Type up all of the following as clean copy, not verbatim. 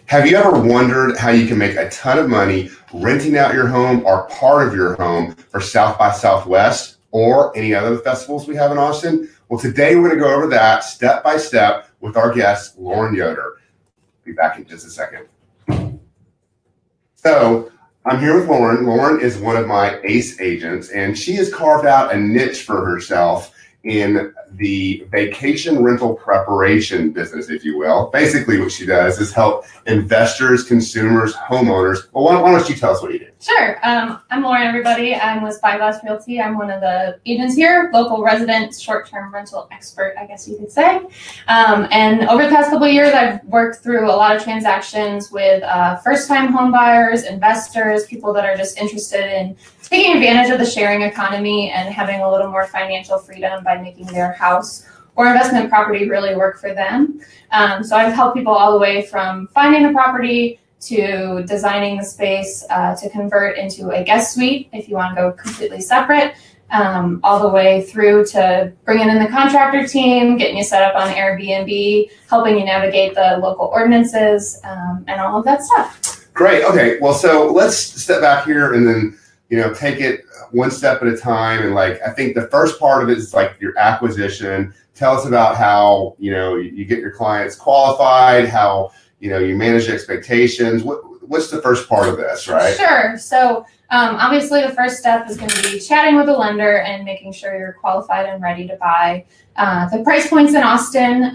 Have you ever wondered how you can make a ton of money renting out your home or part of your home for South by Southwest or any other festivals we have in Austin? Well, today we're going to go over that step by step with our guest, Lauren Yoder. Be back in just a second. So I'm here with Lauren. Lauren is one of my ACE agents, and she has carved out a niche for herself in the vacation rental preparation business, if you will. Basically what she does is help investors, consumers, homeowners. Well, why don't you tell us what you do? Sure. I'm Lauren, everybody. I'm with Spyglass Realty. I'm one of the agents here, local resident, short-term rental expert, I guess you could say. And over the past couple of years, I've worked through a lot of transactions with first-time home buyers, investors, people that are just interested in taking advantage of the sharing economy and having a little more financial freedom by making their house or investment property really work for them. So I've helped people all the way from finding a property to designing the space to convert into a guest suite if you want to go completely separate, all the way through to bringing in the contractor team, getting you set up on Airbnb, helping you navigate the local ordinances, and all of that stuff. Great. Okay. Well, so let's step back here and then take it one step at a time. And I think the first part of it is your acquisition. Tell us about how, you get your clients qualified, how, you manage expectations. What's the first part of this, right? Sure. So obviously the first step is going to be chatting with a lender and making sure you're qualified and ready to buy. The price points in Austin,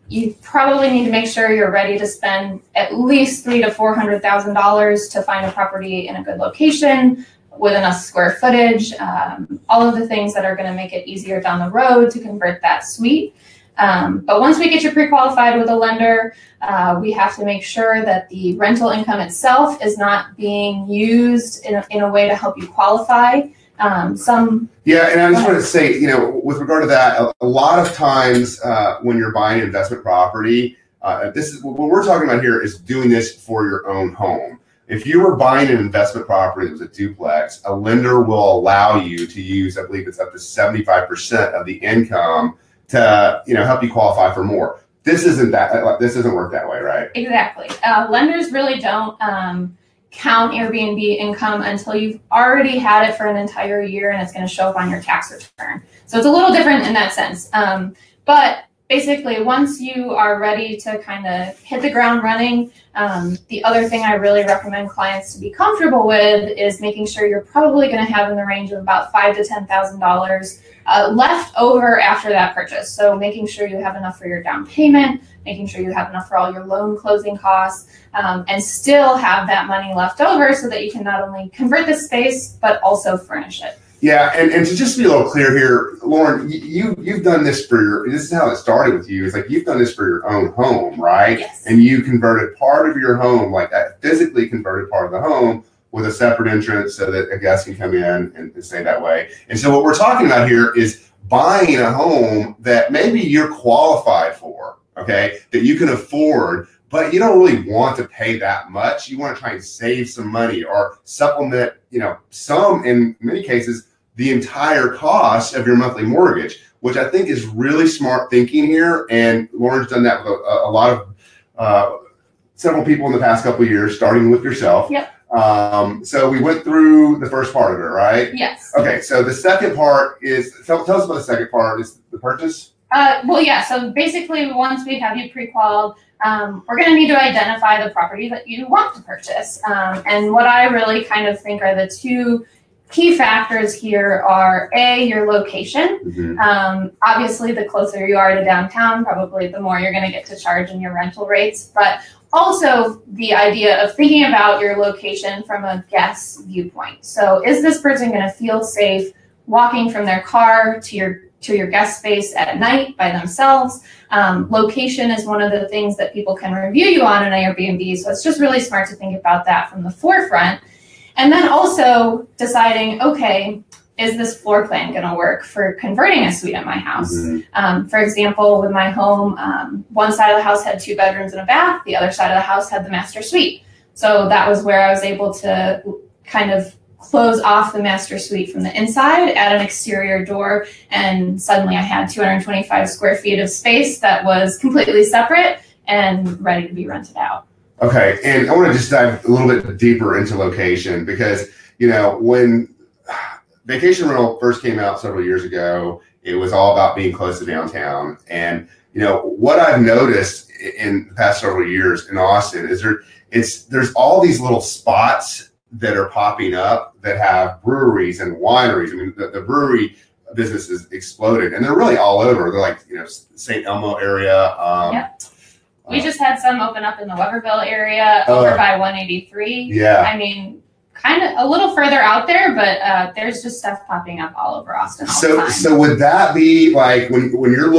you probably need to make sure you're ready to spend at least $300,000 to $400,000 to find a property in a good location with enough square footage, all of the things that are going to make it easier down the road to convert that suite. But once we get you pre-qualified with a lender, we have to make sure that the rental income itself is not being used in a way to help you qualify. Yeah, and I just wanted to say, with regard to that, a lot of times when you're buying an investment property, this is what we're talking about here is doing this for your own home. If you were buying an investment property that was a duplex, a lender will allow you to use, I believe it's up to 75% of the income to, help you qualify for more. This doesn't work that way, right? Exactly. Lenders really don't count Airbnb income until you've already had it for an entire year and it's going to show up on your tax return. So it's a little different in that sense. But basically, once you are ready to kind of hit the ground running, the other thing I really recommend clients to be comfortable with is making sure you're probably going to have in the range of about $5,000 to $10,000 left over after that purchase. So making sure you have enough for your down payment, making sure you have enough for all your loan closing costs, and still have that money left over so that you can not only convert the space, but also furnish it. Yeah, and to just be a little clear here, Lauren, you've done this this is how it started with you. It's you've done this for your own home, right? Yes. And you converted part of your home, physically converted part of the home with a separate entrance so that a guest can come in and stay that way. And so what we're talking about here is buying a home that maybe you're qualified for, okay, that you can afford, but you don't really want to pay that much. You want to try and save some money or supplement, some, in many cases, the entire cost of your monthly mortgage, which I think is really smart thinking here. And Lauren's done that with a lot of several people in the past couple of years, starting with yourself. Yep. So we went through the first part of it, right? Yes. Okay. So the second part is, tell us about the second part, is the purchase. Well, yeah. So basically, once we have you pre-qualified, we're going to need to identify the property that you want to purchase. And what I really kind of think are the two key factors here are your location. Mm-hmm. Obviously, the closer you are to downtown, probably the more you're going to get to charge in your rental rates, but also the idea of thinking about your location from a guest's viewpoint. So is this person going to feel safe walking from their car to your guest space at night by themselves? Location is one of the things that people can review you on an Airbnb, so it's just really smart to think about that from the forefront. And then also deciding, okay, is this floor plan going to work for converting a suite at my house? Mm-hmm. For example, with my home, one side of the house had 2 bedrooms and a bath. The other side of the house had the master suite. So that was where I was able to kind of close off the master suite from the inside, add an exterior door, and suddenly I had 225 square feet of space that was completely separate and ready to be rented out. Okay, and I want to just dive a little bit deeper into location because, when vacation rental first came out several years ago, it was all about being close to downtown. And, what I've noticed in the past several years in Austin is there's all these little spots that are popping up that have breweries and wineries. I mean, the brewery business has exploded, and they're really all over. They're like, St. Elmo area. Yep. We just had some open up in the Weberville area over by 183. Yeah. I mean, kind of a little further out there, but there's just stuff popping up all over Austin all the time. So would that be like when you're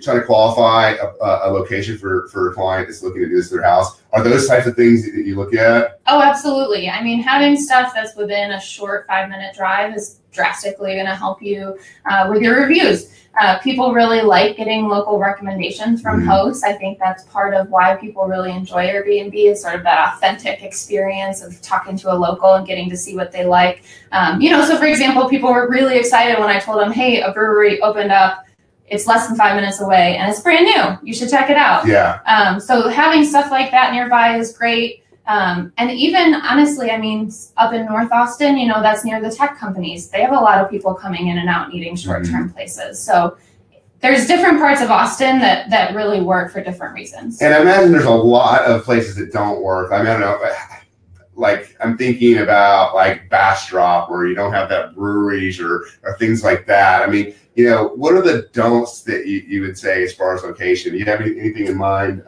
trying to qualify a location for a client that's looking to do this to their house, are those types of things that you look at? Oh, absolutely. I mean, having stuff that's within a short 5-minute drive is drastically going to help you with your reviews. People really like getting local recommendations from hosts. I think that's part of why people really enjoy Airbnb is sort of that authentic experience of talking to a local and getting to see what they like. So for example, people were really excited when I told them, hey, a brewery opened up. It's less than 5 minutes away and it's brand new. You should check it out. Yeah. So having stuff like that nearby is great. And even honestly, I mean, up in North Austin, that's near the tech companies. They have a lot of people coming in and out needing short-term places. So there's different parts of Austin that really work for different reasons. And I imagine there's a lot of places that don't work. I mean, I don't know, like I'm thinking about like Bastrop where you don't have that breweries or things like that. I mean, what are the don'ts that you would say as far as location? Do you have anything in mind?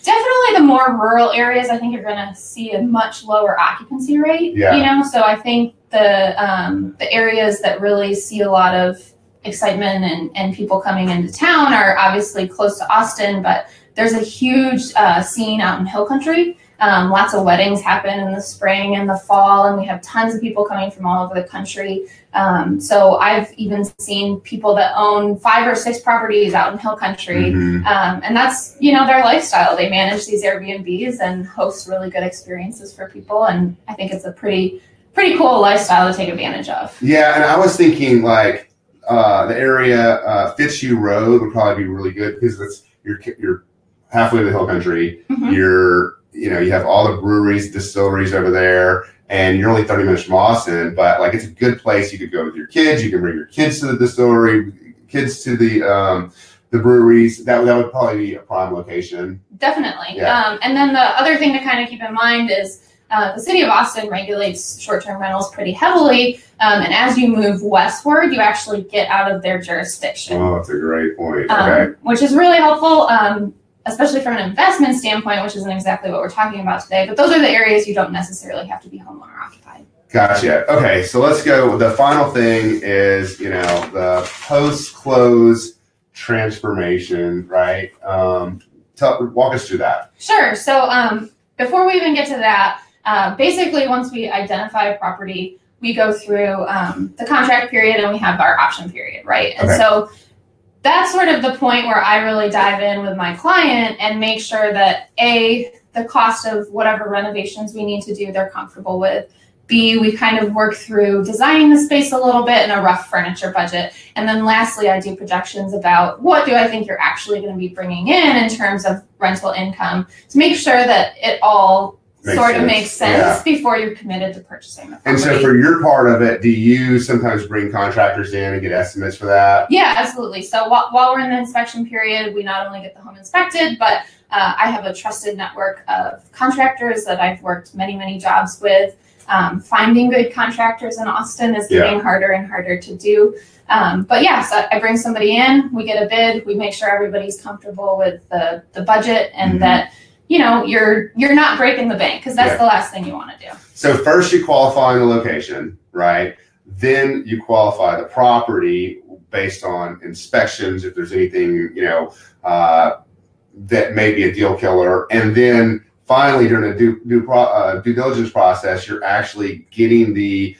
Definitely the more rural areas, I think you're going to see a much lower occupancy rate. Yeah. So I think the areas that really see a lot of excitement and people coming into town are obviously close to Austin, but there's a huge scene out in Hill Country. Lots of weddings happen in the spring and the fall, and we have tons of people coming from all over the country. So I've even seen people that own 5 or 6 properties out in Hill Country. And that's, their lifestyle. They manage these Airbnbs and host really good experiences for people. And I think it's a pretty cool lifestyle to take advantage of. Yeah. And I was thinking like the area, Fitzhugh Road would probably be really good because you're halfway to the Hill Country. You have all the breweries, distilleries over there, and you're only 30 minutes from Austin, but like it's a good place. You could go with your kids. You can bring your kids to the distillery, kids to the breweries. That would probably be a prime location. Definitely. Yeah. And then the other thing to kind of keep in mind is the city of Austin regulates short-term rentals pretty heavily. And as you move westward, you actually get out of their jurisdiction. Oh, that's a great point. Okay. Which is really helpful. Especially from an investment standpoint, which isn't exactly what we're talking about today, but those are the areas you don't necessarily have to be homeowner occupied. Gotcha. Okay, so let's go. The final thing is, the post-close transformation, right? Walk us through that. Sure. So before we even get to that, basically once we identify a property, we go through the contract period and we have our option period, right? And so that's sort of the point where I really dive in with my client and make sure that A, the cost of whatever renovations we need to do, they're comfortable with. B, we kind of work through designing the space a little bit and a rough furniture budget. And then lastly, I do projections about what do I think you're actually going to be bringing in terms of rental income to make sure that it all makes sense before you're committed to purchasing the property. And so for your part of it, do you sometimes bring contractors in and get estimates for that? Yeah, absolutely. So while we're in the inspection period, we not only get the home inspected, but I have a trusted network of contractors that I've worked many, many jobs with. Finding good contractors in Austin is getting harder and harder to do. But yeah, so I bring somebody in, we get a bid, we make sure everybody's comfortable with the budget and that you're not breaking the bank because that's the last thing you want to do. So first you qualify the location, right? Then you qualify the property based on inspections, if there's anything, that may be a deal killer. And then finally during the due diligence process, you're actually getting the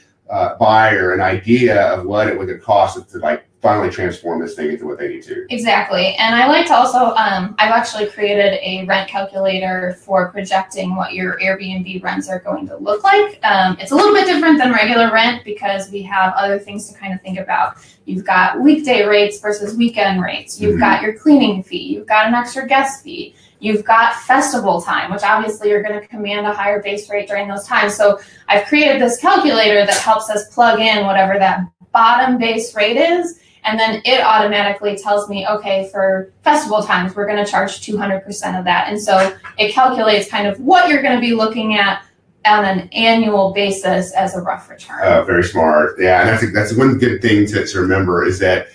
buyer an idea of what it would cost to like finally transform this thing into what they need to. Exactly. And I like to also, I've actually created a rent calculator for projecting what your Airbnb rents are going to look like. It's a little bit different than regular rent because we have other things to kind of think about. You've got weekday rates versus weekend rates. You've got your cleaning fee. You've got an extra guest fee. You've got festival time, which obviously you're going to command a higher base rate during those times. So I've created this calculator that helps us plug in whatever that bottom base rate is. And then it automatically tells me, okay, for festival times, we're going to charge 200% of that. And so it calculates kind of what you're going to be looking at on an annual basis as a rough return. Very smart. Yeah, and that's one good thing to remember is that,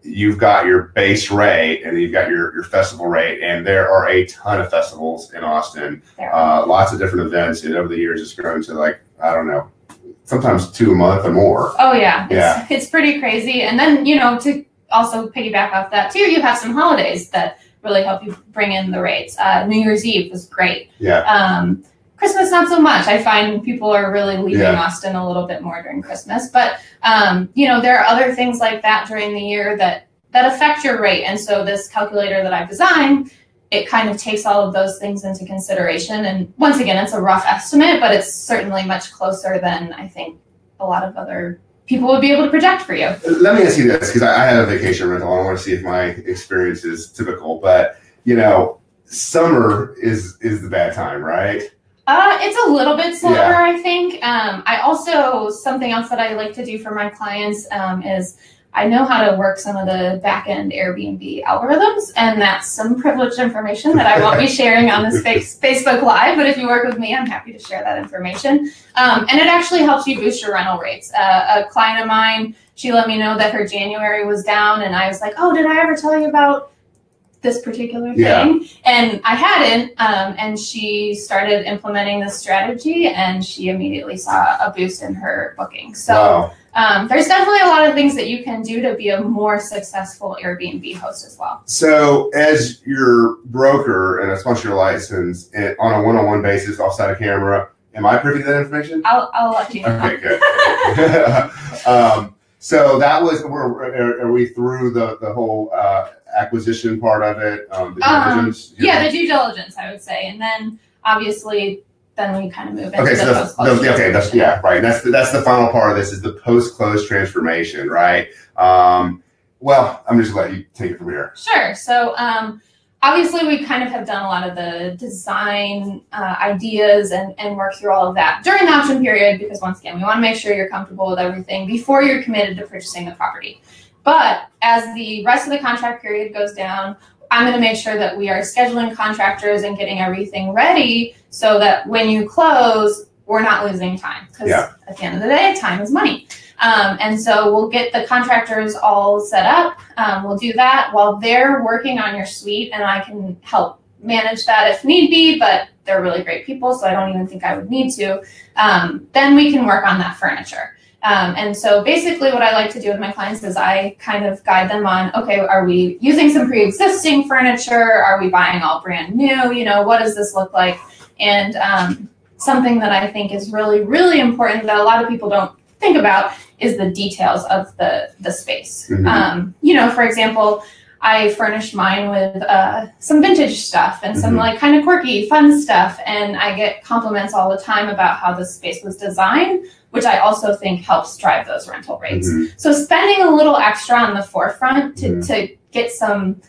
you've got your base rate and you've got your festival rate, and there are a ton of festivals in Austin. Lots of different events, and over the years it's grown to like, I don't know, sometimes 2 a month or more. Oh yeah. It's pretty crazy. And then, to also piggyback off that too, you have some holidays that really help you bring in the rates. New Year's Eve was great. Yeah. Christmas, not so much. I find people are really leaving Austin a little bit more during Christmas. But, there are other things like that during the year that affect your rate. And so this calculator that I've designed, it kind of takes all of those things into consideration. And once again, it's a rough estimate, but it's certainly much closer than I think a lot of other people would be able to project for you. Let me ask you this, because I had a vacation rental. I want to see if my experience is typical. But, summer is the bad time, right? It's a little bit slower, I think. I also, something else that I like to do for my clients is I know how to work some of the back-end Airbnb algorithms, and that's some privileged information that I won't be sharing on this Facebook Live, but if you work with me, I'm happy to share that information. And it actually helps you boost your rental rates. A client of mine, she let me know that her January was down, and I was like, oh, did I ever tell you about this particular thing? Yeah. And I hadn't, and she started implementing this strategy, and she immediately saw a boost in her booking. So there's definitely a lot of things that you can do to be a more successful Airbnb host as well. So as your broker and a sponsor license on a one-on-one basis offside of camera, am I privy to that information? I'll let you know. Okay, good. So that was, are we through the whole acquisition part of it, the due diligence? Yeah, the due diligence, I would say. And then obviously, then we kind of move into the post-close. Right. That's the final part of this is the post-close transformation, right? Well, I'm just going to let you take it from here. Sure. So obviously, we kind of have done a lot of the design ideas and work through all of that during the option period, because once again, we want to make sure you're comfortable with everything before you're committed to purchasing the property. But as the rest of the contract period goes down, I'm going to make sure that we are scheduling contractors and getting everything ready so that when you close, we're not losing time. Because at the end of the day, time is money. And so we'll get the contractors all set up. We'll do that while they're working on your suite, and I can help manage that if need be, but they're really great people, so I don't even think I would need to. Then we can work on that furniture. And so basically what I like to do with my clients is I kind of guide them on, okay, are we using some pre-existing furniture? Are we buying all brand new? What does this look like? And something that I think is really, really important that a lot of people don't think about is the details of the space. Mm-hmm. For example, I furnished mine with some vintage stuff and some like kind of quirky, fun stuff. And I get compliments all the time about how the space was designed, which I also think helps drive those rental rates. So spending a little extra on the forefront to get some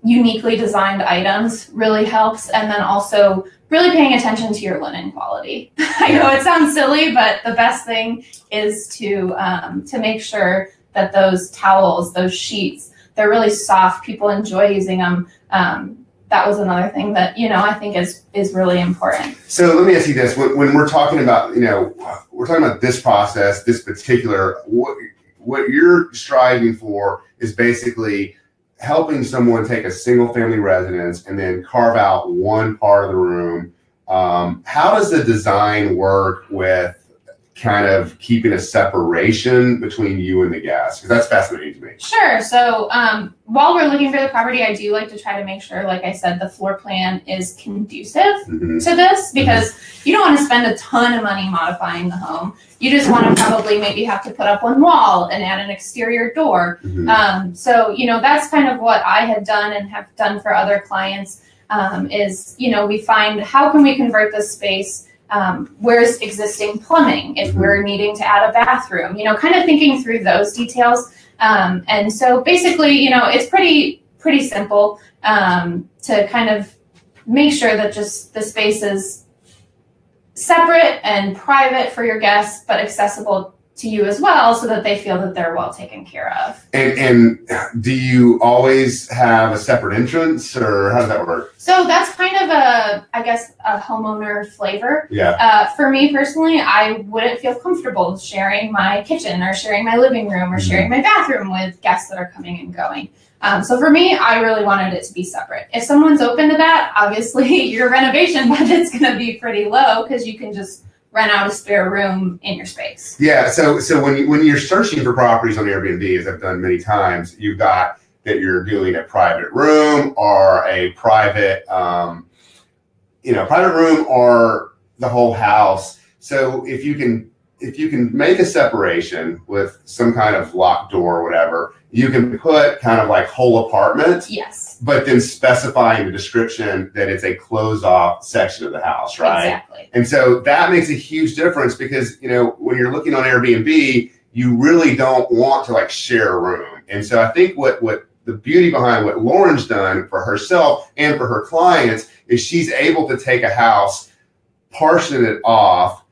uniquely designed items really helps. And then also really paying attention to your linen quality. I know it sounds silly, but the best thing is to make sure that those towels, those sheets, they're really soft. People enjoy using them. That was another thing that, I think is really important. So let me ask you this. When we're talking about, we're talking about this process, this particular, what you're striving for is basically helping someone take a single family residence and then carve out one part of the room. How does the design work with kind of keeping a separation between you and the guest? Because that's fascinating to me. Sure. So while we're looking for the property, I do like to try to make sure, like I said, the floor plan is conducive to this, because you don't want to spend a ton of money modifying the home. You just want to probably maybe have to put up one wall and add an exterior door. So, that's kind of what I have done and have done for other clients is, we find how can we convert this space. Where's existing plumbing if we're needing to add a bathroom, kind of thinking through those details. And so basically, it's pretty simple to kind of make sure that just the space is separate and private for your guests, but accessible to you as well, so that they feel that they're well taken care of. And do you always have a separate entrance, or how does that work? So that's kind of a homeowner flavor. Yeah. For me personally, I wouldn't feel comfortable sharing my kitchen or sharing my living room or sharing my bathroom with guests that are coming and going. So for me, I really wanted it to be separate. If someone's open to that, obviously your renovation budget's going to be pretty low, because you can just rent out a spare room in your space. Yeah. So when you're searching for properties on Airbnb, as I've done many times, you've got that you're doing a private room or a private, private room or the whole house. So if you can make a separation with some kind of locked door or whatever, you can put kind of like whole apartment. Yes. But then specify in the description that it's a closed off section of the house, right? Exactly. And so that makes a huge difference, because, when you're looking on Airbnb, you really don't want to like share a room. And so I think what the beauty behind what Lauren's done for herself and for her clients is she's able to take a house, partition it off,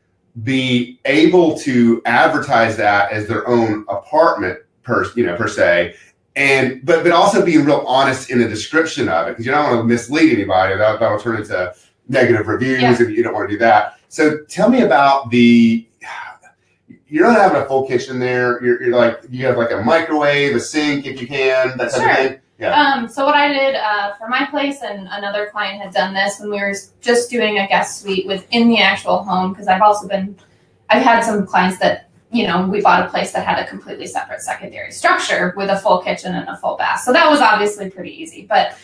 be able to advertise that as their own apartment per se, but also being real honest in the description of it, because you don't want to mislead anybody. That'll turn into negative reviews, and you don't want to do that. So tell me about you're not having a full kitchen there. You're like, you have like a microwave, a sink if you can, that type of thing. Yeah. So what I did for my place, and another client had done this when we were just doing a guest suite within the actual home, because I've had some clients that, we bought a place that had a completely separate secondary structure with a full kitchen and a full bath. So that was obviously pretty easy. But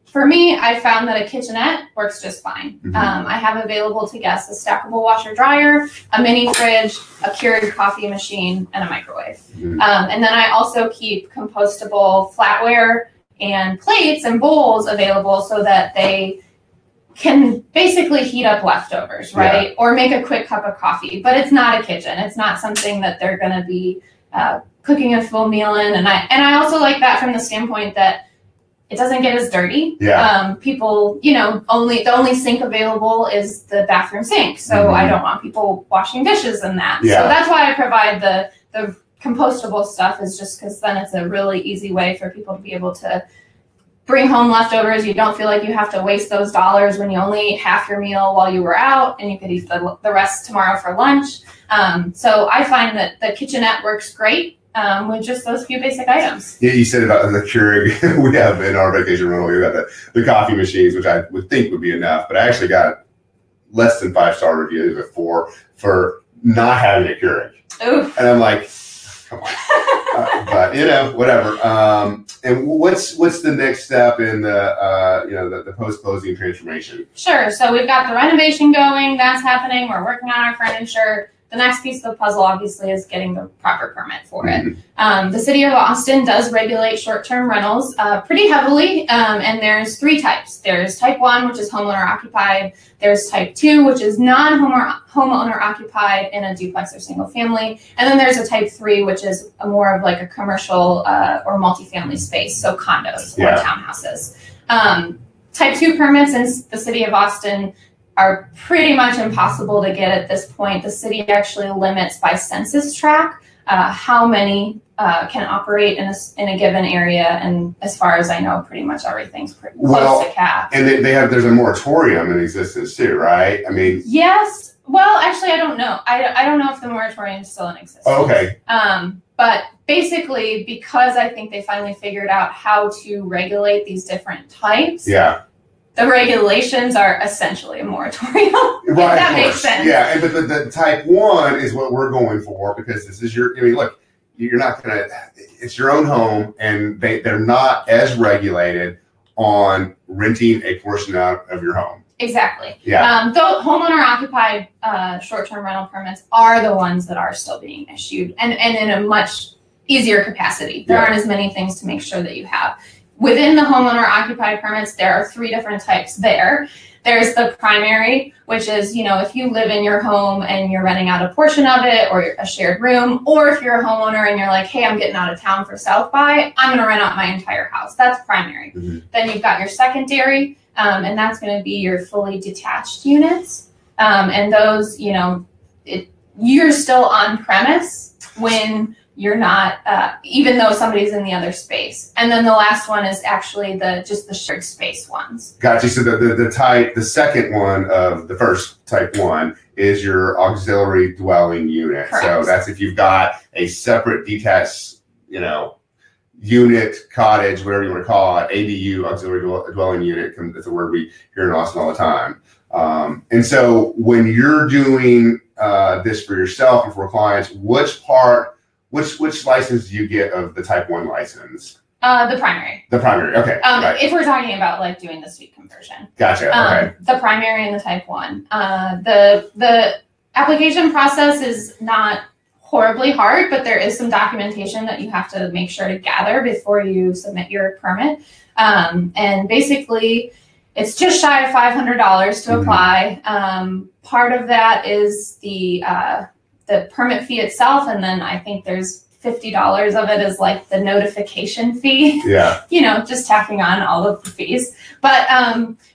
for me, I found that a kitchenette works just fine. Mm-hmm. I have available to guests a stackable washer dryer, a mini fridge, a Keurig coffee machine, and a microwave. Mm-hmm. And then I also keep compostable flatware and plates and bowls available, so that they can basically heat up leftovers, right? Yeah. Or make a quick cup of coffee. But it's not a kitchen. It's not something that they're going to be cooking a full meal in. And I also like that from the standpoint that it doesn't get as dirty. Yeah. People, the only sink available is the bathroom sink. So I don't want people washing dishes in that. Yeah. So that's why I provide the compostable stuff, is just because then it's a really easy way for people to be able to bring home leftovers. You don't feel like you have to waste those dollars when you only ate half your meal while you were out, and you could eat the rest tomorrow for lunch. So I find that the kitchenette works great with just those few basic items. Yeah, you said about the Keurig. We have in our vacation rental, we got the coffee machines, which I would think would be enough, but I actually got less than 5-star reviews for not having a Keurig. Ooh. And I'm like, come on. But whatever. And what's the next step in the post-closing transformation? Sure. So we've got the renovation going. That's happening. We're working on our furniture. The next piece of the puzzle, obviously, is getting the proper permit for it. The city of Austin does regulate short-term rentals pretty heavily, and there's 3 types. There's type 1, which is homeowner occupied. There's type 2, which is non-homeowner occupied in a duplex or single family. And then there's a type 3, which is more of like a commercial or multifamily space, so condos or townhouses. Type 2 permits in the city of Austin are pretty much impossible to get at this point. The city actually limits by census tract how many can operate in a given area, and as far as I know, pretty much everything's pretty close to cap. And there's a moratorium in existence too, right? I mean, yes. Well, actually, I don't know. I don't know if the moratorium is still in existence. Oh, okay. But basically, because I think they finally figured out how to regulate these different types. Yeah. The regulations are essentially a moratorium. Right, if that makes sense. Yeah, but the type 1 is what we're going for, because this is look, you're not going to, it's your own home, and they're not as regulated on renting a portion out of your home. Exactly. Yeah. Though homeowner occupied short-term rental permits are the ones that are still being issued, and in a much easier capacity. There aren't as many things to make sure that you have. Within the homeowner occupied permits, there are 3 different types there. There's the primary, which is, if you live in your home and you're renting out a portion of it or a shared room, or if you're a homeowner and you're like, hey, I'm getting out of town for South by, I'm going to rent out my entire house. That's primary. Then you've got your secondary, and that's going to be your fully detached units. And those, you're still on premise when you're not, even though somebody's in the other space. And then the last one is actually just the shared space ones. Gotcha. So the second one of the first type 1 is your auxiliary dwelling unit. Correct. So that's if you've got a separate detached, unit, cottage, whatever you want to call it, ADU, auxiliary dwelling unit. That's a word we hear in Austin all the time. And so when you're doing this for yourself and for clients, which license do you get of the type 1 license? The primary. The primary, okay. Right. If we're talking about like doing the suite conversion. Gotcha, okay. The primary and the type 1. The application process is not horribly hard, but there is some documentation that you have to make sure to gather before you submit your permit. And basically, it's just shy of $500 to apply. Part of that is the permit fee itself, and then I think there's $50 of it is like the notification fee. Yeah. Just tacking on all of the fees. But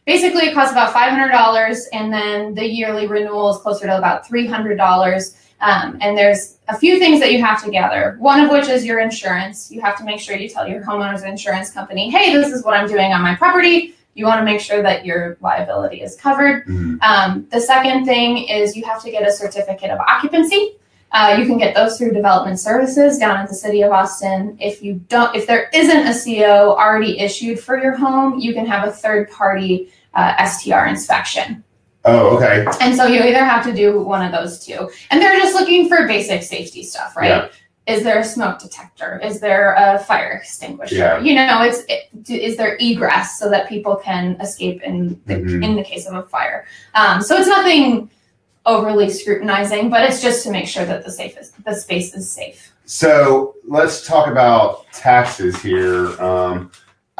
basically, it costs about $500, and then the yearly renewal is closer to about $300. And there's a few things that you have to gather, one of which is your insurance. You have to make sure you tell your homeowner's insurance company, hey, this is what I'm doing on my property. You want to make sure that your liability is covered. The second thing is you have to get a certificate of occupancy. You can get those through development services down at the city of Austin. If there isn't a CO already issued for your home, you can have a third party STR inspection. Oh, okay. And so you either have to do one of those two. And they're just looking for basic safety stuff, right? Yeah. Is there a smoke detector? Is there a fire extinguisher? Yeah. Is there egress so that people can escape in the case of a fire? So it's nothing overly scrutinizing, but it's just to make sure that the space is safe. So let's talk about taxes here. I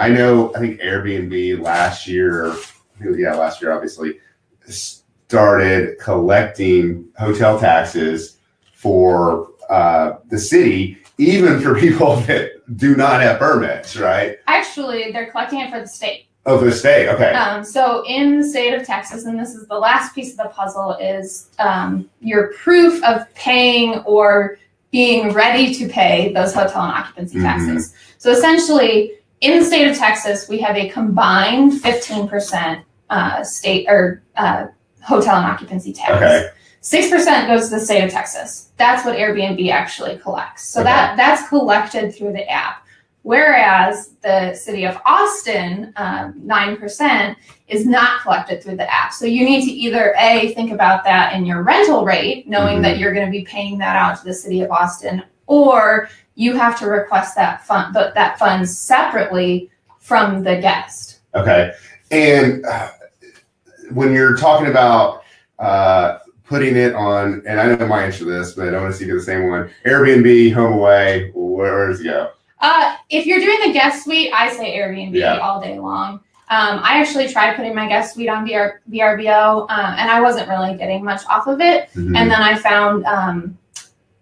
think Airbnb last year obviously, started collecting hotel taxes for the city, even for people that do not have permits, right? Actually, they're collecting it for the state. Oh, for the state, okay. So in the state of Texas, and this is the last piece of the puzzle, is your proof of paying or being ready to pay those hotel and occupancy taxes. So essentially, in the state of Texas, we have a combined 15% state or hotel and occupancy tax. Okay. 6% goes to the state of Texas. That's what Airbnb actually collects. So that's collected through the app. Whereas the city of Austin, 9% is not collected through the app. So you need to either think about that in your rental rate, knowing that you're going to be paying that out to the city of Austin, or you have to request that fund separately from the guest. Okay. And when you're talking about putting it on, and I know my answer to this, but I want to see if you're the same one. Airbnb, HomeAway, where does it go? If you're doing the guest suite, I say Airbnb all day long. I actually tried putting my guest suite on VRBO, and I wasn't really getting much off of it. And then I found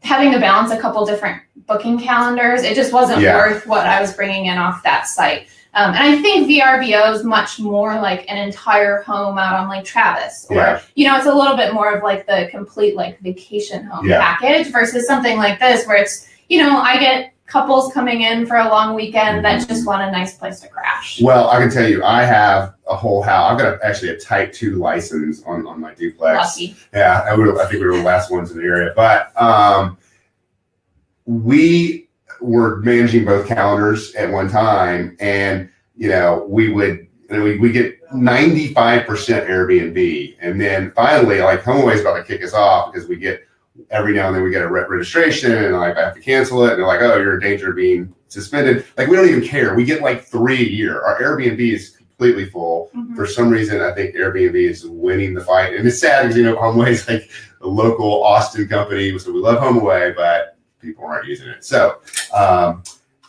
having to balance a couple different booking calendars, it just wasn't worth what I was bringing in off that site. And I think VRBO is much more like an entire home out on Lake Travis, or it's a little bit more of like the complete like vacation home package versus something like this where it's I get couples coming in for a long weekend that just want a nice place to crash. Well, I can tell you, I have a whole house. I've got actually a type 2 license on my duplex. Lucky. Yeah, I think we were the last ones in the area, but we were managing both calendars at one time, and we get 95% Airbnb, and then finally, like HomeAway is about to kick us off because we get every now and then we get a registration, and I have to cancel it, and they're like, "Oh, you're in danger of being suspended." Like we don't even care. We get like 3 a year. Our Airbnb is completely full. For some reason, I think Airbnb is winning the fight, and it's sad because HomeAway is like a local Austin company, so we love HomeAway, but people aren't using it. So,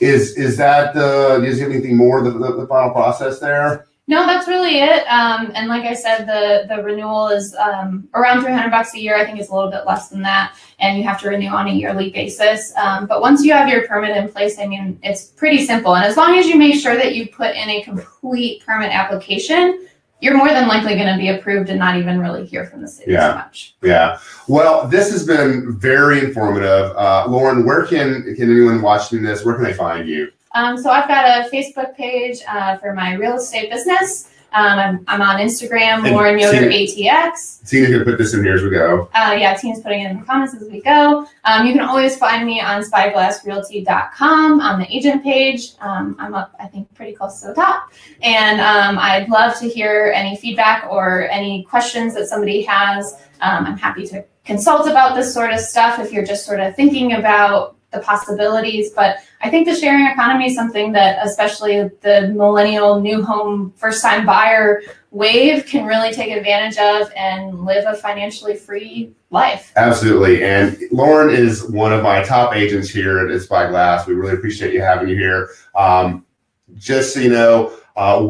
is that do you have anything more the final process there? No, that's really it. And like I said, the renewal is around $300 a year. I think it's a little bit less than that, and you have to renew on a yearly basis. But once you have your permit in place, I mean, it's pretty simple. And as long as you make sure that you put in a complete permit application, you're more than likely going to be approved and not even really hear from the city as much. Yeah. Well, this has been very informative. Lauren, where can anyone watching this, where can they find you? So I've got a Facebook page for my real estate business. I'm on Instagram, Lauren Yoder ATX. Tina's going to put this in here as we go. Tina's putting it in the comments as we go. You can always find me on spyglassrealty.com on the agent page. I'm up, I think, pretty close to the top. And I'd love to hear any feedback or any questions that somebody has. I'm happy to consult about this sort of stuff if you're just sort of thinking about the possibilities. But I think the sharing economy is something that especially the millennial new home first time buyer wave can really take advantage of and live a financially free life. Absolutely. And Lauren is one of my top agents here at Spyglass. We really appreciate you having you here. Just so you know,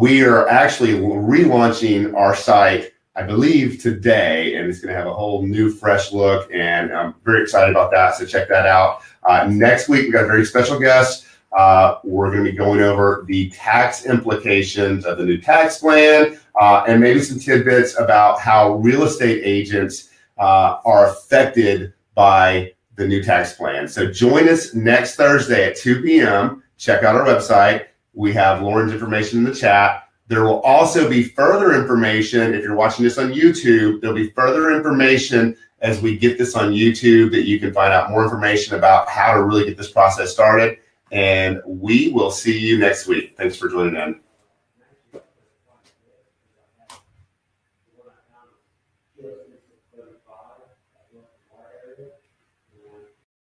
we are actually relaunching our site, I believe, today, and it's going to have a whole new, fresh look, and I'm very excited about that, so check that out. Next week, we've got a very special guest. We're going to be going over the tax implications of the new tax plan, and maybe some tidbits about how real estate agents are affected by the new tax plan. So join us next Thursday at 2 p.m. Check out our website. We have Lauren's information in the chat. There will also be further information. If you're watching this on YouTube, there'll be further information as we get this on YouTube that you can find out more information about how to really get this process started. And we will see you next week. Thanks for joining in.